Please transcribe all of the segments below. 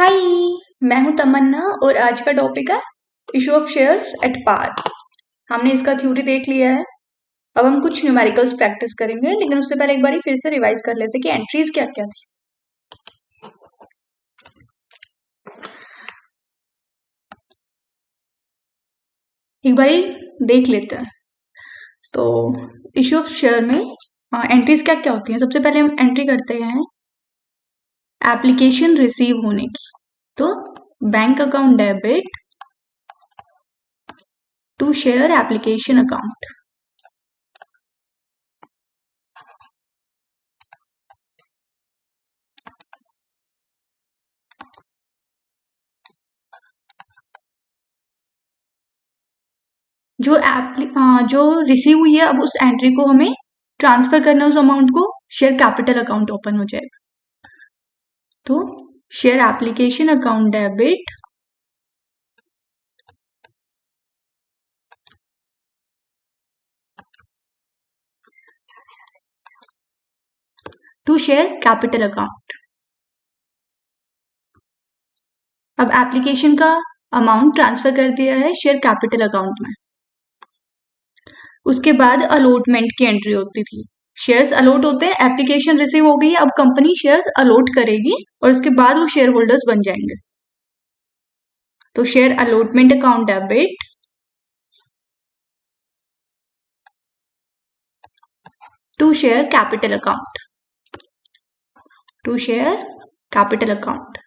हाय, मैं हूं तमन्ना और आज का टॉपिक है issue of shares at par. हमने इसका थ्योरी देख लिया है। अब हम कुछ न्यूमेरिकल्स प्रैक्टिस करेंगे, लेकिन उससे पहले एक बार फिर से रिवाइज कर लेते कि एंट्रीज क्या क्या थी। एक बार देख लेते हैं। तो इशू ऑफ शेयर में एंट्रीज क्या क्या होती हैं। सबसे पहले हम एंट्री करते हैं एप्लीकेशन रिसीव होने की। तो bank account debit to share application account. जो रिसीव हुई है, अब उस एंट्री को हमें ट्रांसफर करना, उस अमाउंट को शेयर कैपिटल अकाउंट ओपन हो जाएगा। तो share application account debit to share capital account. अब एप्लीकेशन का अमाउंट ट्रांसफर कर दिया है शेयर कैपिटल अकाउंट में। उसके बाद अलॉटमेंट की एंट्री होती थी। शेयर्स अलॉट होते हैं, एप्लीकेशन रिसीव हो गई, अब कंपनी शेयर्स अलॉट करेगी और उसके बाद वो शेयर होल्डर्स बन जाएंगे। तो share allotment account debit to share capital account, to share capital account.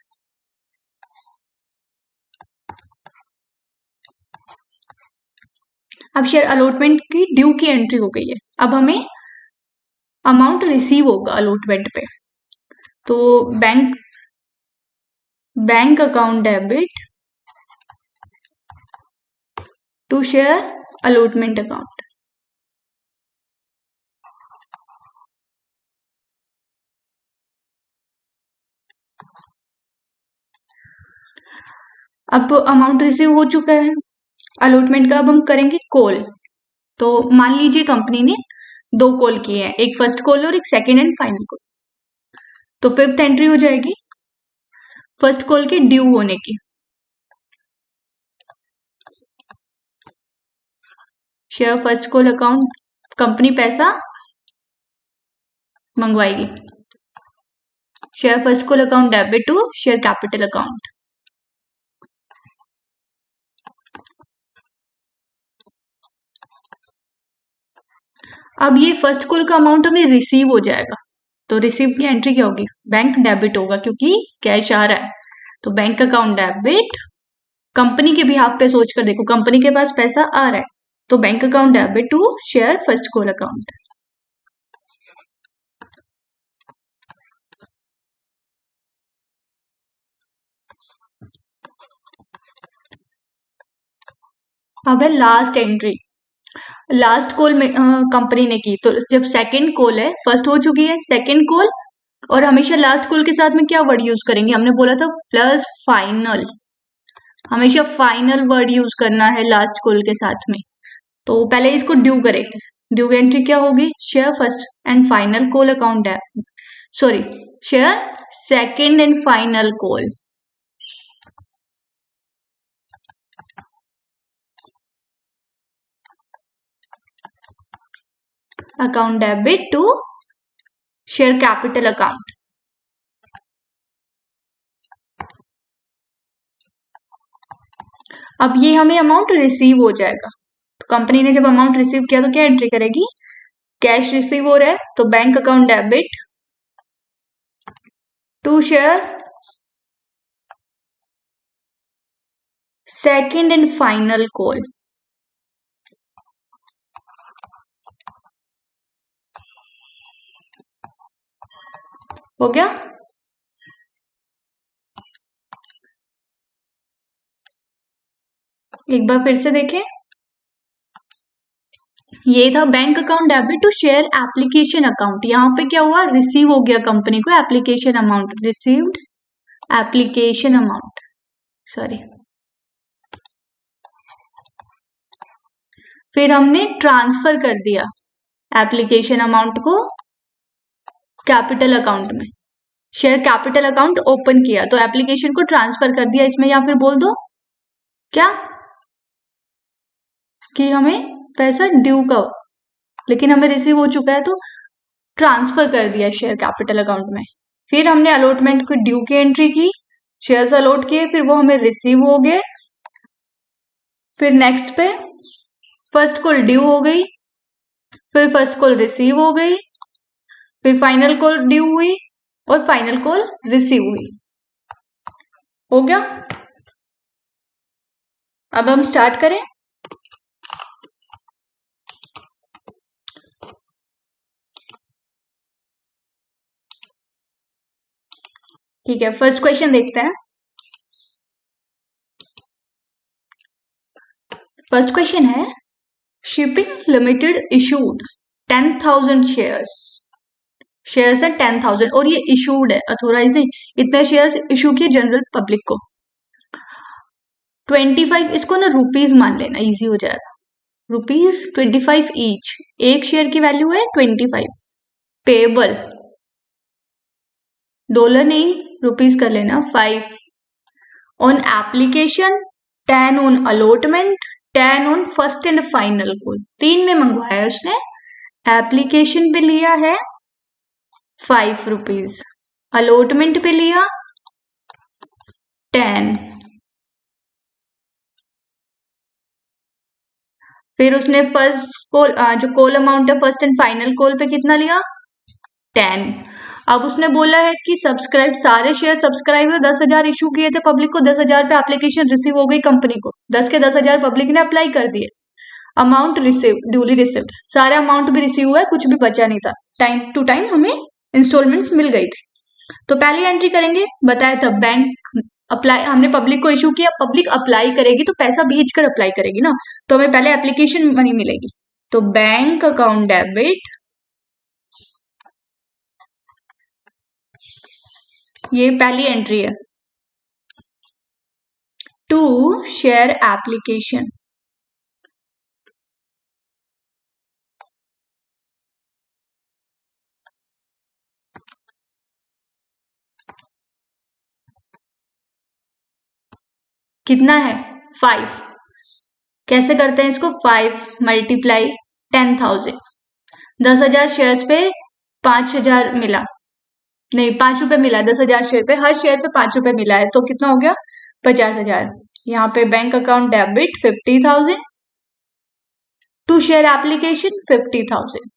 अब शेयर अलॉटमेंट की ड्यू की एंट्री हो गई है। अब हमें अमाउंट रिसीव होगा अलॉटमेंट पे। तो bank account debit to share allotment account. अब अमाउंट रिसीव हो चुका है अलॉटमेंट का। अब हम करेंगे कॉल। तो मान लीजिए कंपनी ने 2 कॉल किए हैं, एक फर्स्ट कॉल और एक सेकंड एंड फाइनल कॉल। तो 5th एंट्री हो जाएगी फर्स्ट कॉल के ड्यू होने की। Share first call account, company पैसा मंगवाएगी। Share first call account debit to share capital account. अब ये फर्स्ट कॉल का अमाउंट हमें रिसीव हो जाएगा। तो रिसीव की एंट्री क्या होगी? बैंक डेबिट होगा, क्योंकि कैश आ रहा है। तो बैंक अकाउंट डेबिट, कंपनी के बिहाफ पे सोच कर देखो, कंपनी के पास पैसा आ रहा है, तो bank account debit to share first call account. अब है लास्ट एंट्री। लास्ट कॉल में कंपनी ने की, तो जब सेकंड कॉल है, फर्स्ट हो चुकी है, सेकंड कॉल, और हमेशा लास्ट कॉल के साथ में क्या वर्ड यूज करेंगे? हमने बोला था प्लस फाइनल। हमेशा फाइनल वर्ड यूज करना है लास्ट कॉल के साथ में। तो पहले इसको ड्यू करेंगे। ड्यू की एंट्री क्या होगी? Share first and final call account है, sorry, share second and final call account debit to share capital account. अब ये हमें अमाउंट रिसीव हो जाएगा। तो कंपनी ने जब अमाउंट रिसीव किया तो क्या एंट्री करेगी? कैश रिसीव हो रहा है, तो bank account debit to share second and final call. हो गया? एक बार फिर से देखें। ये था bank account debit to share application account. यहां पे क्या हुआ? रिसीव हो गया कंपनी को application amount, received application amount, sorry. फिर हमने ट्रांसफर कर दिया एप्लीकेशन अमाउंट को कैपिटल अकाउंट में। शेयर कैपिटल अकाउंट ओपन किया तो एप्लीकेशन को ट्रांसफर कर दिया इसमें, या फिर बोल दो क्या कि हमें पैसा ड्यू का, लेकिन हमें रिसीव हो चुका है तो ट्रांसफर कर दिया शेयर कैपिटल अकाउंट में। फिर हमने अलॉटमेंट को ड्यू की एंट्री की, शेयर्स अलॉट किए, फिर वो हमें रिसीव हो गए। फिर नेक्स्ट पे फर्स्ट कॉल ड्यू हो गई, फिर फर्स्ट कॉल रिसीव हो गई, फिर फाइनल कॉल ड्यू हुई और फाइनल कॉल रिसीव हुई। हो गया। अब हम स्टार्ट करें। ठीक है, फर्स्ट क्वेश्चन देखते हैं। फर्स्ट क्वेश्चन है shipping limited issued 10,000 shares. Shares है 10,000 और ये इशूड है, अथोराइज नहीं। इतने शेयर्स इशू किए जनरल पब्लिक को। 25, इसको ना रुपीज मान लेना, इजी हो जाएगा। रुपीज 25 ईच, एक शेयर की वैल्यू है 25। पेबल डॉलर नहीं, रुपीज कर लेना 5 on application, 10 on allotment, 10 on first and final call. 3 में मंगवाया उसने। एप्लीकेशन पे लिया है 5 रुपीज, अलॉटमेंट पे लिया 10, फिर उसने फर्स्ट कॉल जो कॉल अमाउंट है फर्स्ट एंड फाइनल कॉल पे कितना लिया 10। अब उसने बोला है कि सब्सक्राइब, सारे शेयर सब्सक्राइब है, 10,000 इशू किए थे पब्लिक को, 10,000 पे एप्लीकेशन रिसीव हो गई कंपनी को, 10 के 10,000 पब्लिक ने अप्लाई कर दिए। अमाउंट रिसीव, ड्यूली रिसीव्ड, सारे अमाउंट भी रिसीव हुआ है, कुछ भी बचा नहीं था, टाइम टू टाइम हमें इंस्टॉलमेंट मिल गई थी। तो पहली एंट्री करेंगे, बताया था बैंक अप्लाई, हमने पब्लिक को इशू किया, पब्लिक अप्लाई करेगी तो पैसा भेजकर अप्लाई करेगी ना, तो हमें पहले एप्लीकेशन मनी मिलेगी। तो बैंक अकाउंट डेबिट, ये पहली एंट्री है। टू शेयर एप्लीकेशन, कितना है 5। कैसे करते हैं इसको, 5 मल्टीप्लाई 10,000, 10,000 शेयर्स पे 5,000 मिला, नहीं 5 रुपए मिला, 10,000 शेयर पे, हर शेयर पे 5 रुपए मिला है, तो कितना हो गया 50,000। यहाँ पे bank account debit 50,000, to share application 50,000,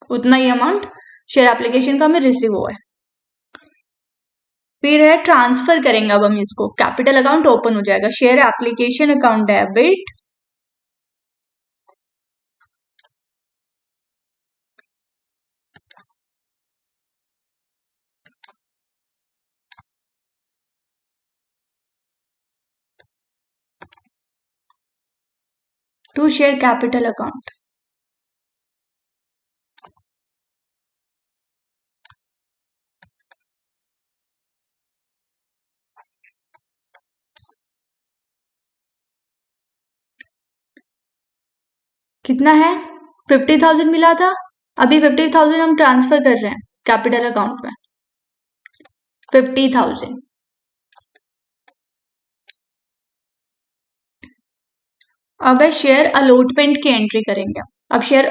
उतना ही अमाउंट शेयर एप्लीकेशन का हमें रिसीव हुआ है। फिर है ट्रांसफर करेंगे, अब हम इसको कैपिटल अकाउंट ओपन हो जाएगा, share application account debit to share capital account. कितना है 50,000 मिला था, अभी 50,000 हम ट्रांसफर कर रहे हैं कैपिटल अकाउंट में, 50,000। अब है शेयर अलॉटमेंट की एंट्री करेंगे। अब शेयर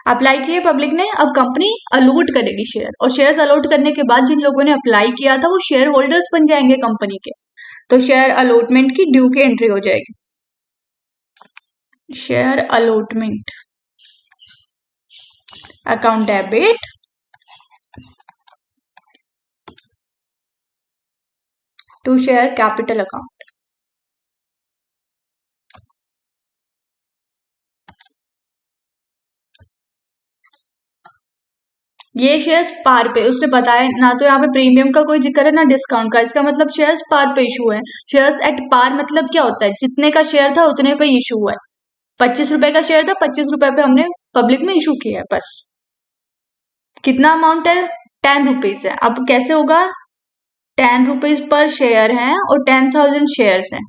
अप्लाई किए पब्लिक ने, अब कंपनी अलॉट करेगी शेयर, और शेयर्स अलॉट करने के बाद जिन लोगों ने अप्लाई किया था वो शेयर होल्डर्स बन जाएंगे कंपनी के, तो शेयर अलॉटमेंट की ड्यू की एंट्री हो जाएगी। Share allotment account debit to share capital account. ये शेयर्स पार पे, उसने बताया ना, तो यहाँ पे प्रीमियम का कोई जिक्र है ना डिस्काउंट का, इसका मतलब शेयर्स पार पे इशू है। शेयर्स एट पार मतलब क्या होता है, जितने का शेयर था उतने पे इशू हुआ है। 25 रुपए का शेयर था, 25 रुपए पे हमने पब्लिक में इशू किया है बस। कितना अमाउंट है 10 रुपीज है। अब कैसे होगा, 10 रुपीज पर शेयर है और 10,000 शेयर्स हैं,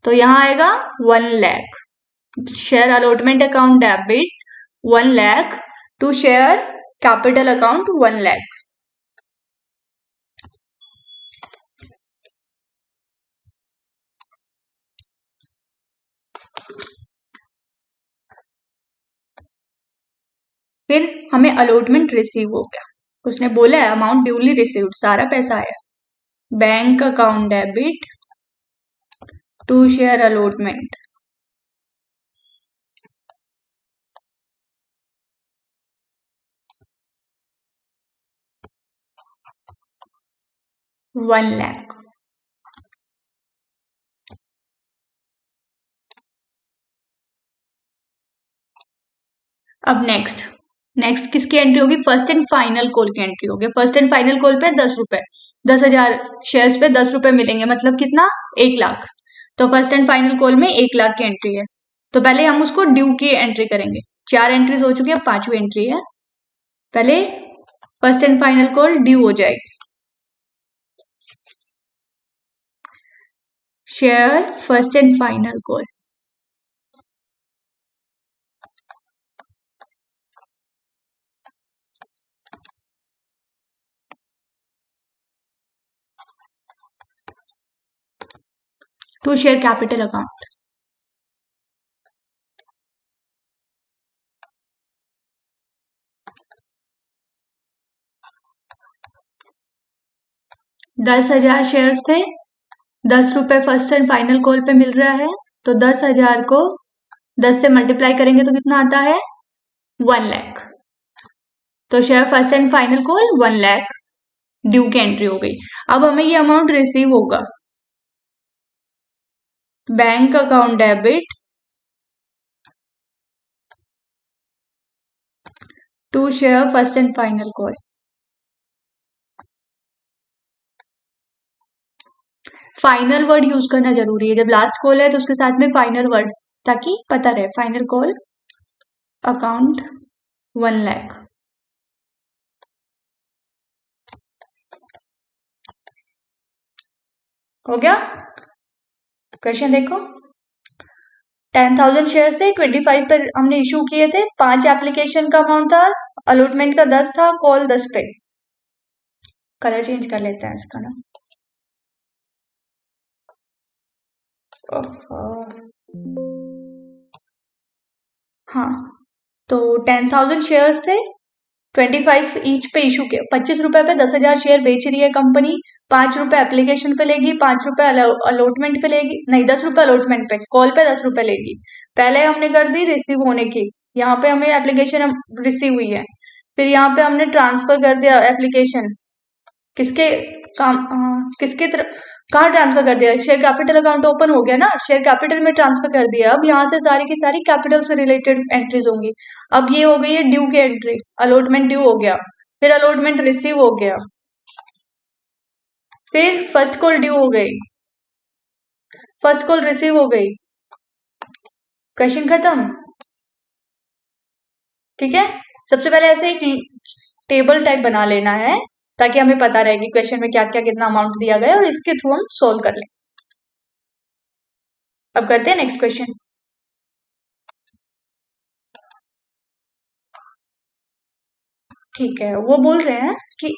तो यहाँ आएगा 1 lakh. Share allotment account debit 1 lakh to share capital account 1 lakh. फिर हमें अलॉटमेंट रिसीव हो गया, उसने बोला है अमाउंट ड्यूली रिसीव्ड, सारा पैसा आया। Bank account debit to share allotment, ₹1,00,000। अब नेक्स्ट किसकी एंट्री होगी? फर्स्ट एंड फाइनल कॉल की एंट्री होगी। फर्स्ट एंड फाइनल कॉल पे 10 रुपए, 10,000 शेयर्स पे 10 रुपए मिलेंगे, मतलब कितना? 1,00,000। तो फर्स्ट एंड फाइनल कॉल में 1,00,000 की एंट्री है, तो पहले हम उसको ड्यू की एंट्री करेंगे। 4 एंट्रीज हो चुकी है, 5वीं एंट्री है। पहले first and final call due हो जाएगी। Share first and final call, to share capital account. ₹10,000 shares थे, 10 रुपए फर्स्ट एंड फाइनल कॉल पे मिल रहा है, तो 10,000 को 10 से मल्टीप्लाई करेंगे तो कितना आता है? 1,00,000। तो share first and final call 1,00,000 due की एंट्री हो गई। अब हमें ये अमाउंट रिसीव होगा, bank account debit to share first and final call. Final word use करना जरूरी है, जब लास्ट कॉल है तो उसके साथ में फाइनल वर्ड, ताकि पता रहे। फाइनल कॉल अकाउंट 1,00,000 हो गया। क्वेश्चन देखो, 10,000 शेयर से 25 पर हमने इशू किए थे, 5 एप्लीकेशन का अमाउंट था, अलॉटमेंट का 10 था, कॉल 10 पे। कलर चेंज कर लेते हैं इसका ना। हाँ, तो 10,000 शेयर्स थे, 25 ईच पे इशू के, 25 रुपए पे 10,000 शेयर बेच रही है कंपनी। 5 रुपए एप्लीकेशन पे लेगी, 5 रुपए अलॉटमेंट पे लेगी, नहीं 10 रुपए अलॉटमेंट पे, कॉल पे 10 रुपए लेगी। पहले हमने कर दी रिसीव होने की, यहाँ पे हमें एप्लीकेशन रिसीव हुई है, फिर यहाँ पे हमने ट्रांसफर कर दिया एप्लीकेशन, किसके काम किसके तरफ, कहाँ ट्रांसफर कर दिया? शेयर कैपिटल अकाउंट ओपन हो गया ना, शेयर कैपिटल में ट्रांसफर कर दिया। अब यहाँ से सारी की सारी कैपिटल से रिलेटेड एंट्रीज होंगी। अब ये हो गई है ड्यू की एंट्री, अलॉटमेंट ड्यू हो गया, फिर अलॉटमेंट रिसीव हो गया, फिर फर्स्ट कॉल ड्यू हो गई, फर्स्ट कॉल रिसीव हो गई, क्वेश्चन खत्म। ठीक है, सबसे पहले ऐसे एक टेबल टाइप बना लेना है, ताकि हमें पता रहे कि क्वेश्चन में क्या क्या कितना अमाउंट दिया गया है, और इसके थ्रू हम सोल्व कर लें। अब करते हैं नेक्स्ट क्वेश्चन। ठीक है, वो बोल रहे हैं कि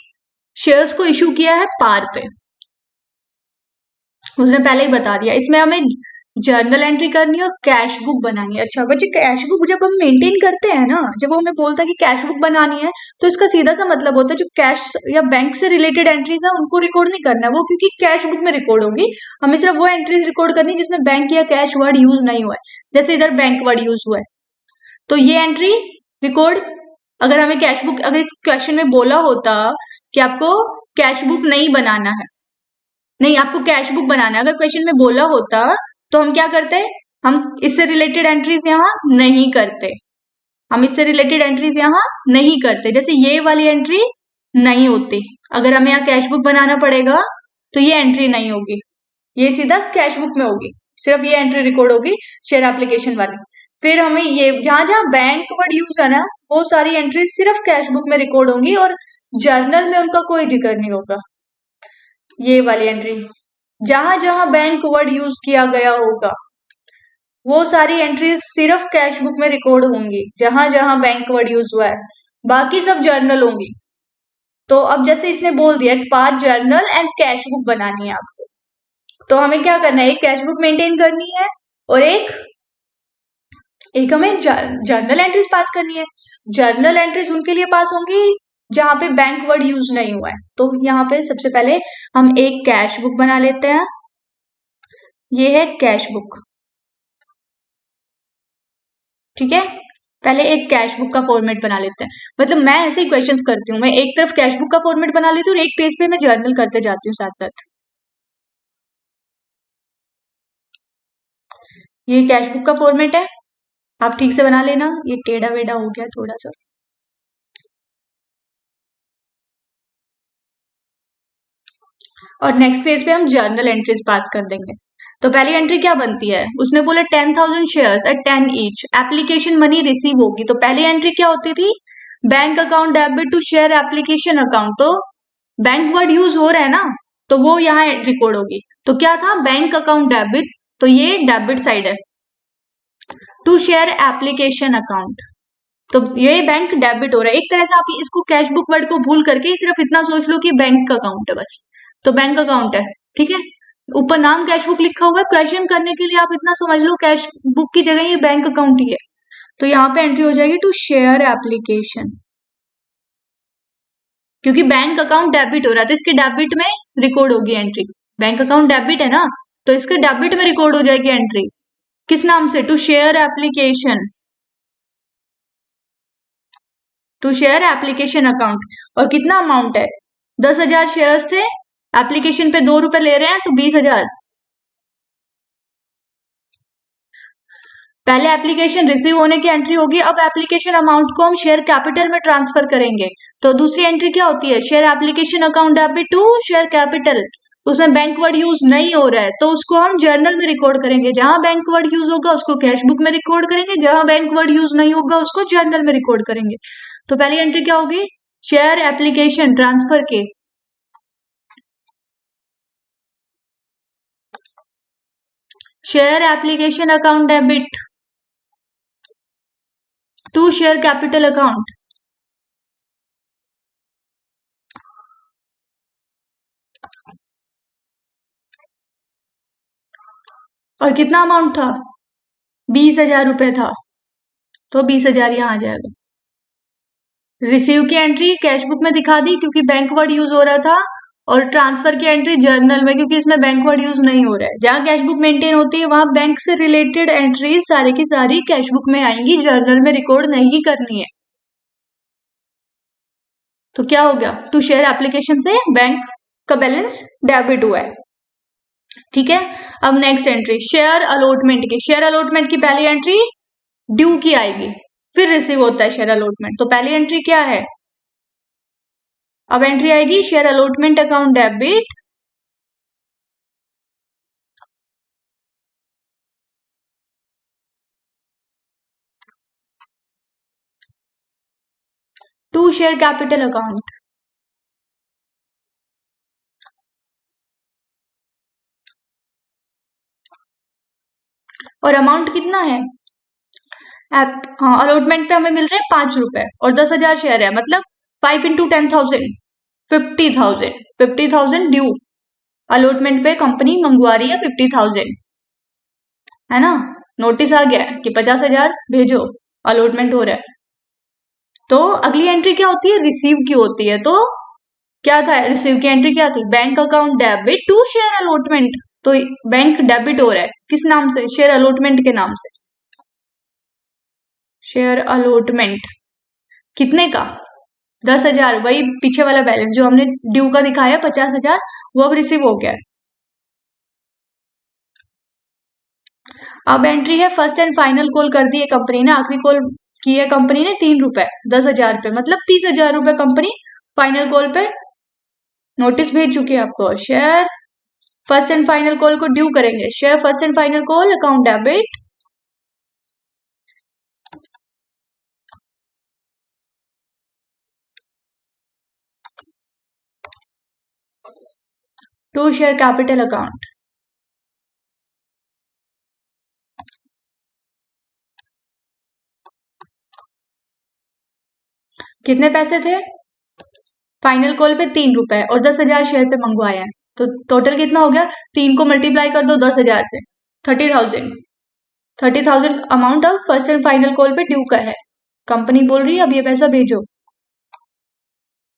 शेयर्स को इशू किया है पार पे, उसने पहले ही बता दिया। इसमें हमें जर्नल एंट्री करनी है और कैश बुक बनानी है। अच्छा बच्चे, कैश बुक जब हम मेंटेन करते हैं ना, जब वो हमें बोलता है कि कैश बुक बनानी है, तो इसका सीधा सा मतलब होता है जो कैश या बैंक से रिलेटेड एंट्रीज है उनको रिकॉर्ड नहीं करना है, वो क्योंकि कैश बुक में रिकॉर्ड होंगी। हमें सिर्फ वो एंट्रीज रिकॉर्ड करनी है जिसमें बैंक या कैश वर्ड यूज नहीं हुआ है, जैसे इधर बैंक वर्ड यूज हुआ है, तो ये एंट्री रिकॉर्ड। अगर हमें कैश बुक, अगर इस क्वेश्चन में बोला होता कि आपको कैश बुक नहीं बनाना है, नहीं आपको कैश बुक बनाना है, अगर क्वेश्चन में बोला होता तो हम क्या करते? हम इससे रिलेटेड एंट्रीज यहाँ नहीं करते, हम इससे रिलेटेड एंट्रीज यहाँ नहीं करते, जैसे ये वाली एंट्री नहीं होती। अगर हमें यहाँ कैश बुक बनाना पड़ेगा तो ये एंट्री नहीं होगी, ये सीधा कैश बुक में होगी, सिर्फ ये एंट्री रिकॉर्ड होगी शेयर एप्लीकेशन वाली। फिर हमें ये जहां जहां बैंक वर्ड यूज है ना, वो सारी एंट्रीज सिर्फ कैश बुक में रिकॉर्ड होंगी और जर्नल में उनका कोई जिक्र नहीं होगा। ये वाली एंट्री जहां जहां बैंक वर्ड यूज किया गया होगा वो सारी एंट्रीज सिर्फ कैश बुक में रिकॉर्ड होंगी, जहां जहां बैंक वर्ड यूज हुआ है, बाकी सब जर्नल होंगी। तो अब जैसे इसने बोल दिया 5 जर्नल एंड कैश बुक बनानी है आपको, तो हमें क्या करना है? एक कैश बुक मेंटेन करनी है और एक एक हमें जर्नल एंट्रीज पास करनी है। जर्नल एंट्रीज उनके लिए पास होंगी जहां पे बैंक वर्ड यूज नहीं हुआ है। तो यहाँ पे सबसे पहले हम एक कैश बुक बना लेते हैं। ये है कैश बुक, ठीक है। पहले एक कैश बुक का फॉर्मेट बना लेते हैं। मतलब मैं ऐसे ही क्वेश्चंस करती हूँ, मैं एक तरफ कैश बुक का फॉर्मेट बना लेती हूँ और एक पेज पे मैं जर्नल करते जाती हूँ साथ साथ। ये कैश बुक का फॉर्मेट है, आप ठीक से बना लेना। ये टेढ़ा वेढ़ा हो गया थोड़ा सा। और नेक्स्ट पेज पे हम जर्नल एंट्रीज पास कर देंगे। तो पहली एंट्री क्या बनती है, उसने बोला 10,000 shares at 10 each, application money receive होगी। तो पहली एंट्री क्या होती थी, bank account debit to share application account. तो बैंक वर्ड यूज हो रहा है ना, तो वो यहाँ रिकॉर्ड होगी। तो क्या था, बैंक अकाउंट डेबिट, तो ये डेबिट साइड है। टू शेयर एप्लीकेशन अकाउंट, तो ये बैंक डेबिट हो रहा है। एक तरह से आप इसको कैश बुक वर्ड को भूल करके सिर्फ इतना सोच लो कि बैंक अकाउंट है बस। तो बैंक अकाउंट है, ठीक है। ऊपर नाम कैश बुक लिखा हुआ है, क्वेश्चन करने के लिए आप इतना समझ लो कैश बुक की जगह ये बैंक अकाउंट ही है। तो यहाँ पे एंट्री हो जाएगी टू शेयर एप्लीकेशन, क्योंकि बैंक अकाउंट डेबिट हो रहा है तो इसके डेबिट में रिकॉर्ड होगी एंट्री। बैंक अकाउंट डेबिट है ना, तो इसके डेबिट में रिकॉर्ड हो जाएगी एंट्री। किस नाम से, to share application, to share application account. और कितना अमाउंट है, 10,000 शेयर्स थे, एप्लीकेशन पे 2 रुपए ले रहे हैं तो 20,000। पहले एप्लीकेशन रिसीव होने की एंट्री होगी, अब एप्लीकेशन अमाउंट को हम शेयर कैपिटल में ट्रांसफर करेंगे। तो दूसरी एंट्री क्या होती है, share application account debit to share capital. उसमें बैंक वर्ड यूज नहीं हो रहा है तो उसको हम जर्नल में रिकॉर्ड करेंगे। जहां बैंक वर्ड यूज होगा उसको कैश बुक में रिकॉर्ड करेंगे, जहां बैंक वर्ड यूज नहीं होगा उसको जर्नल में रिकॉर्ड करेंगे। तो पहली एंट्री क्या होगी, शेयर एप्लीकेशन ट्रांसफर के, share application account debit to share capital account. और कितना अमाउंट था, 20,000 रुपए था, तो 20,000 यहाँ आ जाएगा। रिसीव की एंट्री कैश बुक में दिखा दी क्योंकि बैंक वर्ड यूज हो रहा था, और ट्रांसफर की एंट्री जर्नल में क्योंकि इसमें बैंक वर्ड यूज नहीं हो रहा है। जहां कैश बुक मेंटेन होती है वहां बैंक से रिलेटेड एंट्रीज सारी की सारी कैश बुक में आएंगी, जर्नल में रिकॉर्ड नहीं करनी है। तो क्या हो गया, टू शेयर एप्लीकेशन से बैंक का बैलेंस डेबिट हुआ है, ठीक है। अब नेक्स्ट एंट्री शेयर अलॉटमेंट की, शेयर अलॉटमेंट की पहली एंट्री ड्यू की आएगी, फिर रिसीव होता है शेयर अलॉटमेंट। तो पहली एंट्री क्या है, अब एंट्री आएगी share allotment account debit to share capital account. और अमाउंट कितना है, अलॉटमेंट पे हमें मिल रहे हैं 5 रुपए और 10,000 शेयर है, मतलब 5 इंटू 10,000, 50,000, 50,000 ड्यू। अलॉटमेंट पे कंपनी मंगवा रही है 50,000, है ना। नोटिस आ गया कि 50,000 भेजो, अलॉटमेंट हो रहा है। तो अगली एंट्री क्या होती है, रिसीव की होती है। तो क्या था, रिसीव की एंट्री क्या थी, bank account debit to share allotment. तो बैंक डेबिट हो रहा है किस नाम से, शेयर अलॉटमेंट के नाम से। शेयर अलॉटमेंट कितने का, 10,000, वही पीछे वाला बैलेंस जो हमने ड्यू का दिखाया 50,000, वो अब रिसीव हो गया है। अब एंट्री है फर्स्ट एंड फाइनल कॉल कर दी है कंपनी ने, आखिरी कॉल की है कंपनी ने 3 रुपए, 10,000 पे मतलब 30,000 रुपए कंपनी फाइनल कॉल पे नोटिस भेज चुकी है आपको। Share first and final call को ड्यू करेंगे, share first and final call account debit to share capital account. कितने पैसे थे, फाइनल कॉल पे 3 रुपए और 10,000 शेयर पे मंगवाया है, तो टोटल कितना हो गया, 3 को मल्टीप्लाई कर दो 10,000 से, 30,000। 30,000 अमाउंट अब फर्स्ट एंड फाइनल कॉल पे ड्यू का है, कंपनी बोल रही है अब ये पैसा भेजो।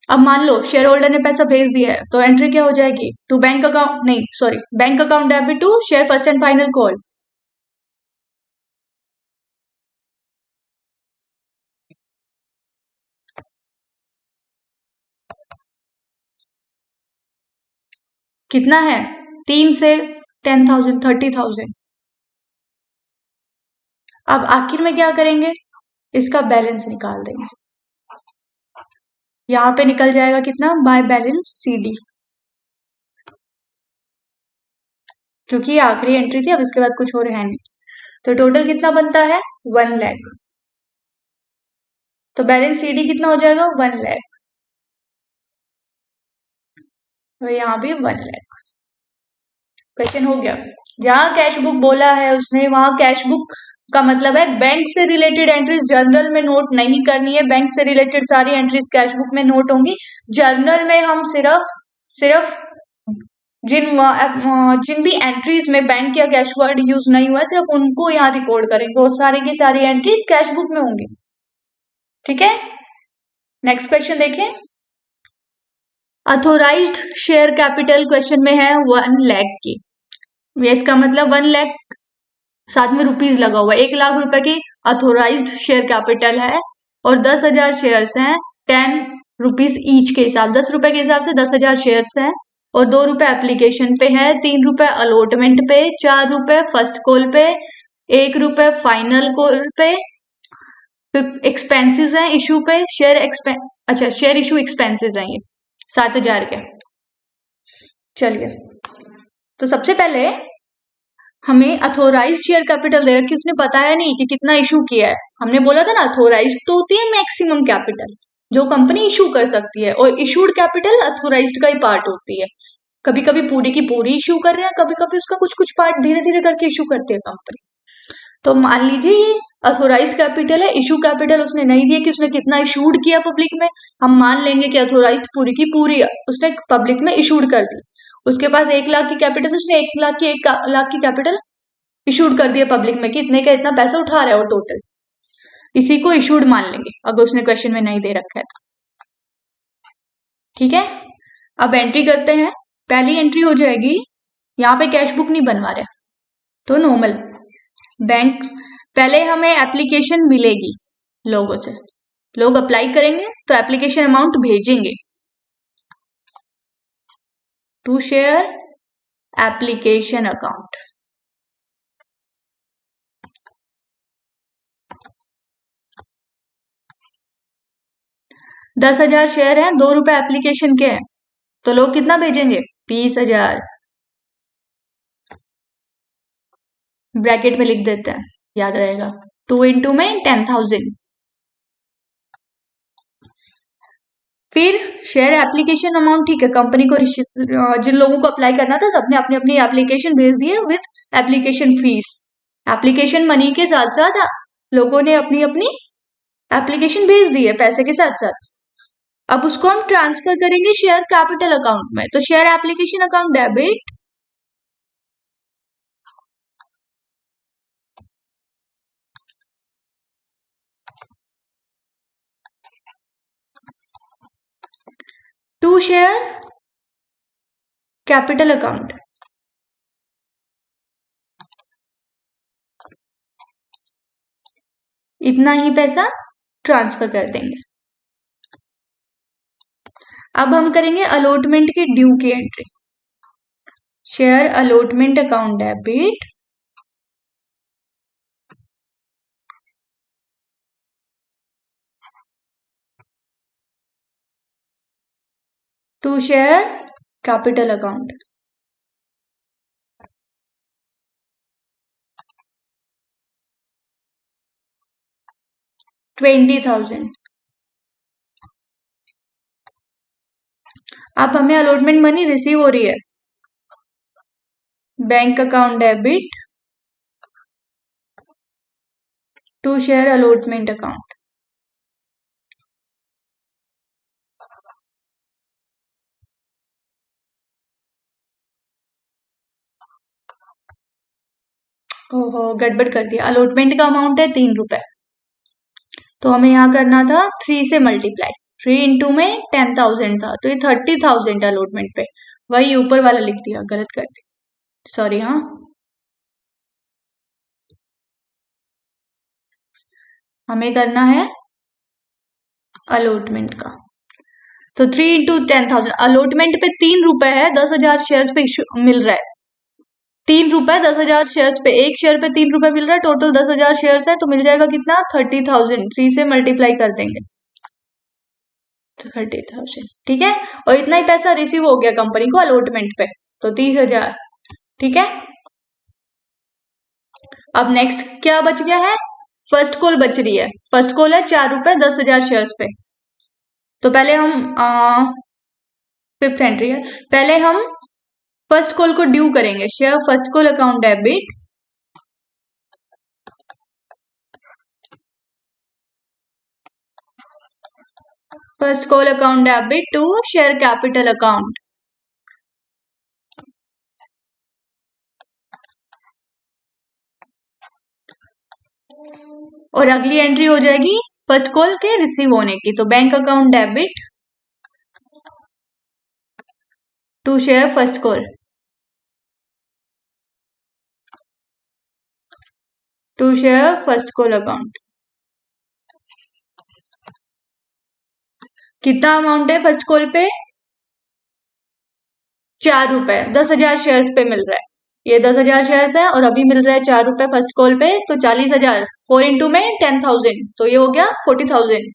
अब मान लो शेयर होल्डर ने पैसा भेज दिया है तो एंट्री क्या हो जाएगी, टू बैंक अकाउंट, नहीं sorry, bank account debit to share first and final call. कितना है, 3 से 10,000, 30,000। अब आखिर में क्या करेंगे, इसका बैलेंस निकाल देंगे। यहां पे निकल जाएगा कितना, बाय बैलेंस सीडी, क्योंकि ये आखिरी एंट्री थी, अब इसके बाद कुछ और है नहीं। तो टोटल कितना बनता है, 1 लाख। तो बैलेंस सीडी कितना हो जाएगा, 1 लाख। तो यहाँ भी 1 लाख। क्वेश्चन हो गया। जहां कैश बुक बोला है उसने, वहां कैश बुक का मतलब है बैंक से रिलेटेड एंट्रीज जर्नल में नोट नहीं करनी है। बैंक से रिलेटेड सारी एंट्रीज कैश बुक में नोट होंगी। जर्नल में हम सिर्फ सिर्फ जिन जिन भी एंट्रीज में बैंक या कैश वर्ड यूज नहीं हुआ सिर्फ उनको यहाँ रिकॉर्ड करेंगे, और सारी की सारी एंट्रीज कैश बुक में होंगी। ठीक है, नेक्स्ट क्वेश्चन देखें। अथोराइज्ड शेयर कैपिटल क्वेश्चन में है 1 लाख की, इसका मतलब 1 लाख साथ में रुपीज लगा हुआ है, 1 लाख रुपए की अथोराइज्ड शेयर कैपिटल है और 10,000 शेयर्स हैं, 10 रुपीज ईच के हिसाब, 10 रुपए के हिसाब से 10,000 शेयर्स हैं, और 2 रुपए एप्लीकेशन पे है, 3 रुपए अलॉटमेंट पे, 4 रुपए फर्स्ट कॉल पे, 1 रुपए फाइनल कॉल पे, एक्सपेंसेस हैं इशू पे, शेयर अच्छा शेयर इशू एक्सपेंसेस हैं ये 7,000 के। चलिए, तो सबसे पहले हमें अथोराइज शेयर कैपिटल दे रखी, उसने बताया नहीं कि कितना इशू किया है। हमने बोला था ना अथोराइज तो होती है मैक्सिमम कैपिटल जो कंपनी इशू कर सकती है, और इशूड कैपिटल अथोराइज्ड का ही पार्ट होती है। कभी कभी पूरी की पूरी इशू कर रहे हैं, कभी कभी उसका कुछ कुछ पार्ट धीरे धीरे करके इशू करती है कंपनी। तो मान लीजिए ये अथोराइज कैपिटल है, इशू कैपिटल उसने नहीं दिया कि उसने कितना इशूड किया पब्लिक में। हम मान लेंगे कि अथोराइज पूरी की पूरी उसने पब्लिक में इशूड कर दी। उसके पास 1 लाख की कैपिटल, उसने 1 लाख की 1 लाख की कैपिटल इशूड कर दिया पब्लिक में कि इतने का इतना पैसा उठा रहा है वो टोटल, इसी को इशूड मान लेंगे अगर उसने क्वेश्चन में नहीं दे रखा है तो। ठीक है, अब एंट्री करते हैं। पहली एंट्री हो जाएगी, यहाँ पे कैश बुक नहीं बनवा रहे तो नॉर्मल बैंक, पहले हमें एप्लीकेशन मिलेगी लोगों से, लोग अप्लाई करेंगे तो एप्लीकेशन अमाउंट भेजेंगे टू शेयर एप्लीकेशन अकाउंट। दस 10,000 शेयर है, 2 रुपए एप्लीकेशन के हैं, तो लोग कितना भेजेंगे, 20,000। ब्रैकेट में लिख देते हैं, याद रहेगा, 2 इंटू में 10,000। फिर शेयर एप्लीकेशन अमाउंट, ठीक है, कंपनी को जिन लोगों को अप्लाई करना था सबने अपनी अपनी एप्लीकेशन भेज दिए with application fees. Application money के साथ साथ लोगों ने अपनी अपनी एप्लीकेशन भेज दी है पैसे के साथ साथ। अब उसको हम ट्रांसफर करेंगे शेयर कैपिटल अकाउंट में, तो share application account debit to share capital account. इतना ही पैसा ट्रांसफर कर देंगे। अब हम करेंगे अलॉटमेंट के ड्यू की entry, share allotment account debit to share capital account. $20,000। अब हमें अलॉटमेंट मनी रिसीव हो रही है, bank account debit to share allotment account. ओहो, गड़बड़ कर दिया। अलॉटमेंट का अमाउंट है 3 रुपए, तो हमें यहाँ करना था 3 से मल्टीप्लाई। 3 इंटू में 10,000 था, तो ये 30,000 अलॉटमेंट पे। वही ऊपर वाला लिख दिया, गलत कर दिया, सॉरी। हाँ, हमें करना है अलॉटमेंट का। तो 3 इंटू 10,000, अलॉटमेंट पे 3 रुपए है, 10,000 शेयर पे इशू मिल रहा है। 3 रुपए 10,000 शेयर पे, एक शेयर पे 3 रुपए मिल रहा है, टोटल 10,000 शेयर है, तो मिल जाएगा कितना? 30,000। 3 से मल्टीप्लाई कर देंगे, 30,000। ठीक है, और इतना ही पैसा रिसीव हो गया कंपनी को अलॉटमेंट पे, तो 30,000। ठीक है, अब नेक्स्ट क्या बच गया है? फर्स्ट कॉल बच रही है। फर्स्ट कॉल है 4 रुपए 10,000 शेयर्स पे। तो पहले हम फिफ्थ एंट्री है, पहले हम फर्स्ट कॉल को ड्यू करेंगे। Share first call account debit first call account debit to share capital account. और अगली एंट्री हो जाएगी फर्स्ट कॉल के रिसीव होने की, तो bank account debit to share first call to share first call account. कितना अमाउंट है फर्स्ट कॉल पे? 4 रुपए, 10,000 शेयर्स पे मिल रहा है। ये 10,000 शेयर्स है और अभी मिल रहा है 4 रुपए फर्स्ट कॉल पे, तो 40,000। 4 इंटू में 10,000, तो ये हो गया 40,000।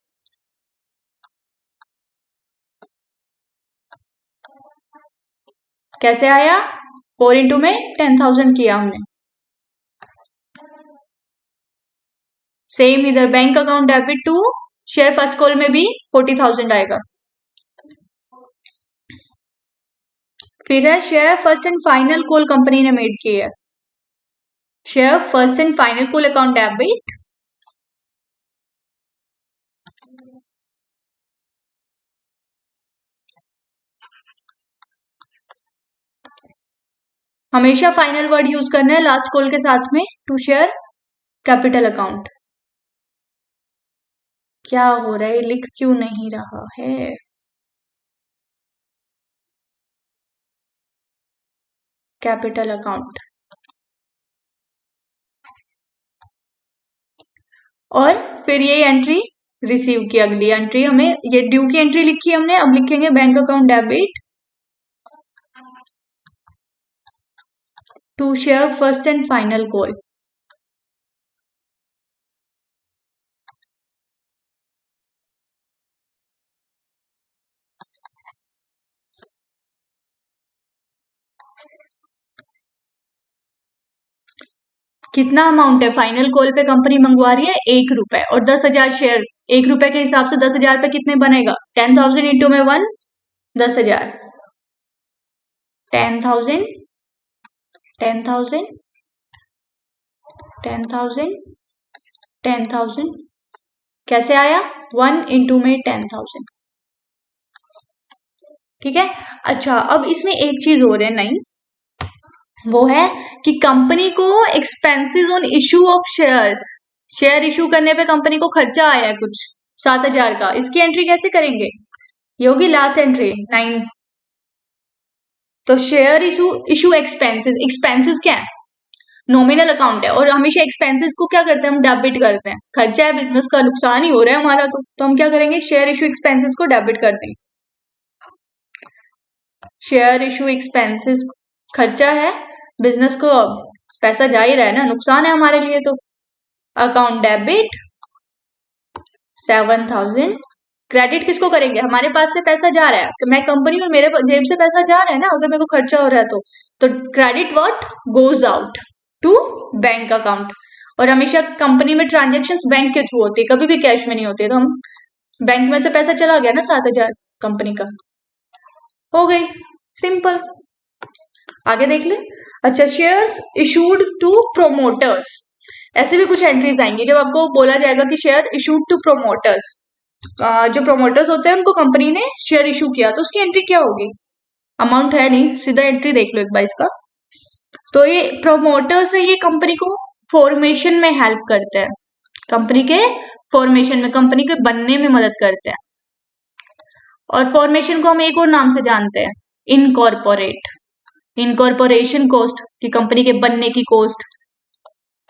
कैसे आया? 4 इंटू में 10,000 किया हमने। सेम इधर bank account debit to share first call में भी 40,000 आएगा। फिर है share first and final call company ने मेड की है। Share first and final call account debit हमेशा फाइनल वर्ड यूज करना है लास्ट कॉल के साथ में, टू शेयर कैपिटल अकाउंट। क्या हो रहा है, लिख क्यों नहीं रहा है? Capital account. और फिर ये एंट्री रिसीव की, अगली एंट्री हमें, ये ड्यू की एंट्री लिखी हमने, अब लिखेंगे bank account debit to share first and final call. कितना अमाउंट है फाइनल कॉल पे? कंपनी मंगवा रही है 1 रुपए और 10,000 शेयर। 1 रुपए के हिसाब से 10,000 पे कितने बनेगा? 10,000 इंटू में 1, 10,000। 10,000 10,000 10,000 10,000। कैसे आया? 1 इंटू में 10,000। ठीक है, अच्छा अब इसमें एक चीज और है नई, वो है कि कंपनी को expenses on issue of shares, share issue करने पे कंपनी को खर्चा आया है कुछ 7,000 का, इसकी एंट्री कैसे करेंगे? ये होगी लास्ट एंट्री 9। तो share issue issue expenses, expenses क्या है? नॉमिनल अकाउंट है, और हमेशा एक्सपेंसेस को क्या करते हैं हम? डेबिट करते हैं। खर्चा है, बिजनेस का नुकसान ही हो रहा है हमारा, तो हम क्या करेंगे? शेयर इशू एक्सपेंसेस को डेबिट कर देंगे। शेयर इशू एक्सपेंसेस खर्चा है, बिजनेस को पैसा जा ही रहा है ना, नुकसान है हमारे लिए, तो अकाउंट डेबिट 7,000। क्रेडिट किसको करेंगे? हमारे पास से पैसा जा रहा है, तो मैं कंपनी और मेरे जेब से पैसा जा रहा है ना, अगर मेरे को खर्चा हो रहा है तो credit what goes out to bank account. और हमेशा कंपनी में ट्रांजेक्शन्स बैंक के थ्रू होती है, कभी भी कैश में नहीं होती है, तो हम बैंक में से पैसा चला गया ना 7,000 कंपनी का, हो गई, सिंपल। आगे देख ले। अच्छा, शेयर्स इशूड टू प्रोमोटर्स, ऐसे भी कुछ एंट्रीज आएंगी जब आपको बोला जाएगा कि शेयर इशूड टू प्रोमोटर्स। जो प्रोमोटर्स होते हैं उनको कंपनी ने शेयर इशू किया, तो उसकी एंट्री क्या होगी? अमाउंट है नहीं, सीधा एंट्री देख लो एक बार इसका। तो ये प्रोमोटर्स है, ये कंपनी को फॉर्मेशन में हेल्प करते हैं, कंपनी के फॉर्मेशन में, कंपनी के बनने में मदद करते हैं। और फॉर्मेशन को हम एक और नाम से जानते हैं, इनकॉर्पोरेट। इनकॉर्पोरेशन कॉस्ट, की कंपनी के बनने की कॉस्ट।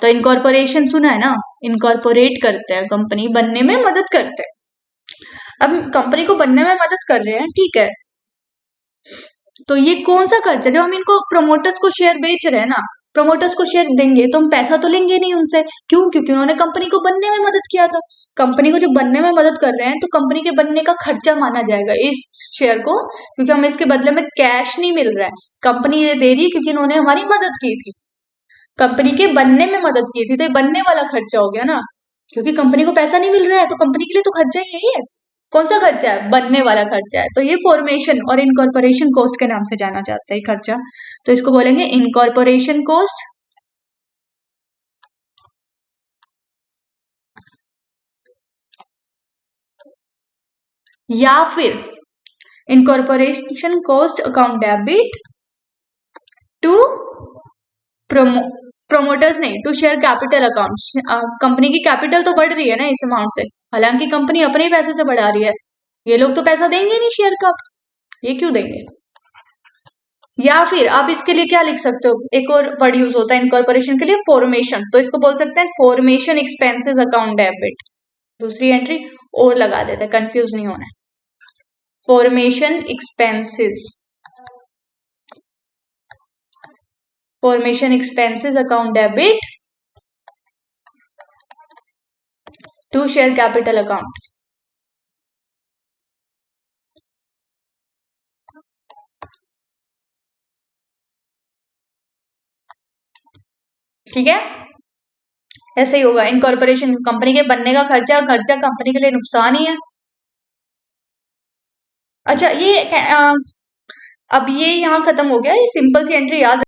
तो इनकॉर्पोरेशन सुना है ना, इनकॉर्पोरेट करते हैं, कंपनी बनने में मदद करते हैं। अब कंपनी को बनने में मदद कर रहे हैं, ठीक है, तो ये कौन सा खर्चा, जब हम इनको प्रोमोटर्स को शेयर बेच रहे हैं ना, प्रोमोटर्स को शेयर देंगे तो हम पैसा तो लेंगे नहीं उनसे, क्यों? क्योंकि उन्होंने कंपनी को बनने में मदद किया था। कंपनी को जो बनने में मदद कर रहे हैं तो कंपनी के बनने का खर्चा माना जाएगा इस शेयर को, क्योंकि हमें इसके बदले में कैश नहीं मिल रहा है, कंपनी ये दे रही है क्योंकि इन्होंने हमारी मदद की थी, कंपनी के बनने में मदद की थी, तो ये बनने वाला खर्चा हो गया ना, क्योंकि कंपनी को पैसा नहीं मिल रहा है तो कंपनी के लिए तो खर्चा ही यही है। कौन सा खर्चा है? बनने वाला खर्चा है। तो ये फॉर्मेशन और इनकॉर्पोरेशन कॉस्ट के नाम से जाना जाता है खर्चा, तो इसको बोलेंगे इनकॉर्पोरेशन कॉस्ट, या फिर incorporation cost account debit to promoters, नहीं, to share capital account. Company की कैपिटल तो बढ़ रही है ना इस अमाउंट से, हालांकि कंपनी अपने ही पैसे से बढ़ा रही है, ये लोग तो पैसा देंगे नहीं शेयर का, ये क्यों देंगे? या फिर आप इसके लिए क्या लिख सकते हो, एक और वर्ड यूज होता है इनकॉर्पोरेशन के लिए, फॉर्मेशन, तो इसको बोल सकते हैं फॉर्मेशन एक्सपेंसेस अकाउंट डेबिट। दूसरी एंट्री और लगा देते हैं, कंफ्यूज नहीं होना है। Formation expenses, formation expenses account debit to share capital account. ठीक है, ऐसे ही होगा। इनकॉर्पोरेशन कंपनी के बनने का खर्चा, खर्चा कंपनी के लिए नुकसान ही है। अच्छा, ये अब ये यहाँ खत्म हो गया, ये सिंपल सी एंट्री याद